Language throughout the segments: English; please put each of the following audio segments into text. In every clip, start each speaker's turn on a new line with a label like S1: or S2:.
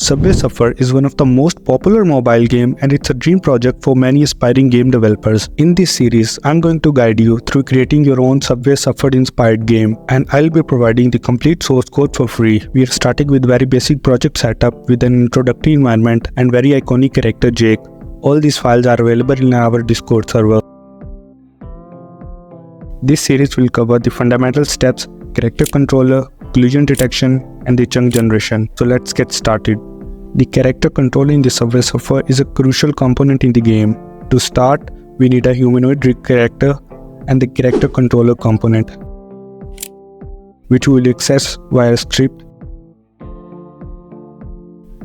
S1: Subway Surfer is one of the most popular mobile game and it's a dream project for many aspiring game developers. In this series, I'm going to guide you through creating your own Subway Surfer inspired game, and I'll be providing the complete source code for free. We are starting with very basic project setup with an introductory environment and very iconic character Jake. All these files are available in our Discord server. This series will cover the fundamental steps, character controller, collision detection, and the chunk generation. So let's get started. The character controller in the Subway Surfer is a crucial component in the game. To start, we need a humanoid rig character and the character controller component, which we will access via a script.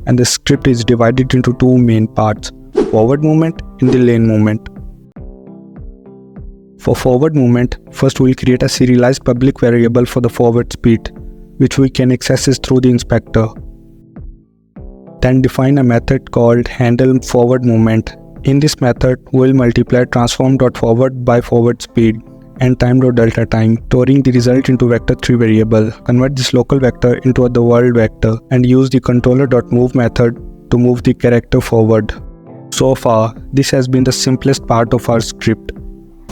S1: And the script is divided into two main parts: forward movement and the lane movement. For forward movement, first we will create a serialized public variable for the forward speed, which we can access through the inspector. Then define a method called handleForwardMovement. In this method, we will multiply transform.forward by forward speed and time.delta time, storing the result into vector3 variable. Convert this local vector into the world vector and use the controller.move method to move the character forward. So far, this has been the simplest part of our script.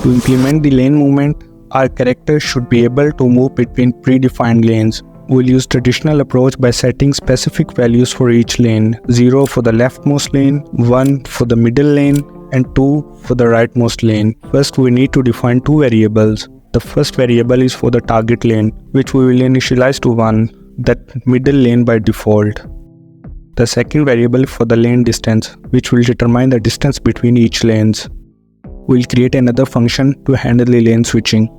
S1: To implement the lane movement, our character should be able to move between predefined lanes. We'll use traditional approach by setting specific values for each lane: 0 for the leftmost lane, 1 for the middle lane, and 2 for the rightmost lane. First, we need to define two variables. The first variable is for the target lane, which we will initialize to 1, that middle lane by default. The second variable is for the lane distance, which will determine the distance between each lanes. We'll create another function to handle the lane switching.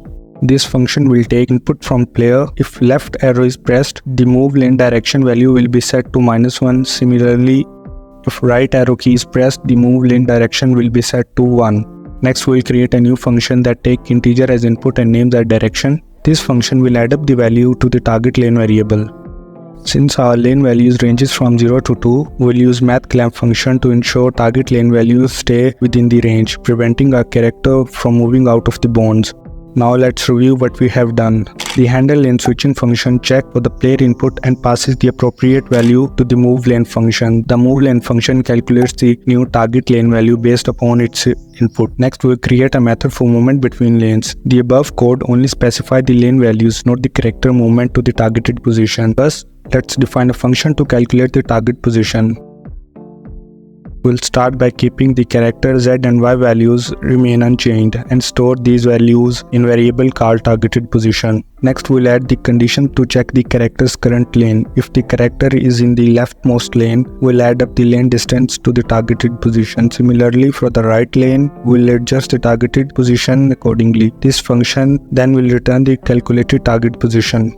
S1: This function will take input from player. If left arrow is pressed, the move lane direction value will be set to -1. Similarly, if right arrow key is pressed, the move lane direction will be set to 1. Next, we will create a new function that takes integer as input and names that direction. This function will add up the value to the target lane variable. Since our lane values ranges from 0 to 2, we will use mathClamp function to ensure target lane values stay within the range, preventing our character from moving out of the bounds. Now let's review what we have done. The handleLaneSwitching function checks for the player input and passes the appropriate value to the moveLane function. The moveLane function calculates the new target lane value based upon its input. Next, we will create a method for movement between lanes. The above code only specifies the lane values, not the character movement to the targeted position. Thus, let's define a function to calculate the target position. We'll start by keeping the character Z and Y values remain unchanged and store these values in variable called targeted position. Next, we'll add the condition to check the character's current lane. If the character is in the leftmost lane, we'll add up the lane distance to the targeted position. Similarly, for the right lane, we'll adjust the targeted position accordingly. This function then will return the calculated target position.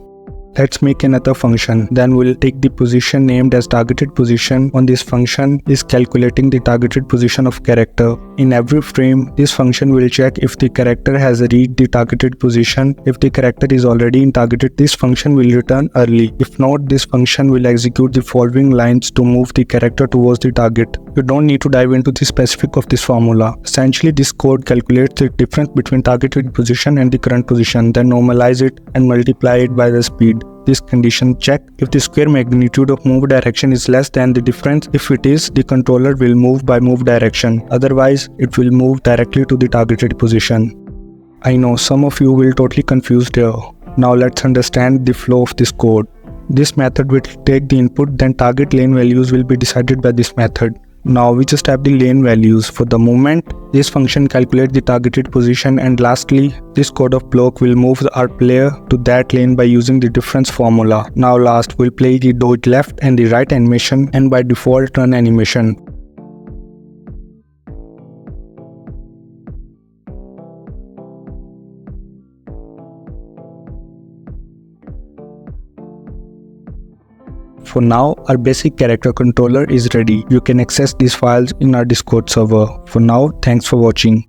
S1: Let's make another function. Then we'll take the position named as targeted position. On this function is calculating the targeted position of character. In every frame, this function will check if the character has reached the targeted position. If the character is already in targeted, this function will return early. If not, this function will execute the following lines to move the character towards the target. You don't need to dive into the specific of this formula. Essentially, this code calculates the difference between targeted position and the current position, then normalize it and multiply it by the speed. This condition checks if the square magnitude of move direction is less than the difference. If it is, the controller will move by move direction. Otherwise, it will move directly to the targeted position. I know some of you will totally confused here. Now let's understand the flow of this code. This method will take the input, then target lane values will be decided by this method. Now we just have the lane values. For the movement, this function calculates the targeted position, and lastly, this code of block will move our player to that lane by using the difference formula. Now last, we'll play the dodge left and the right animation and by default run animation. For now, our basic character controller is ready. You can access these files in our Discord server. For now, thanks for watching.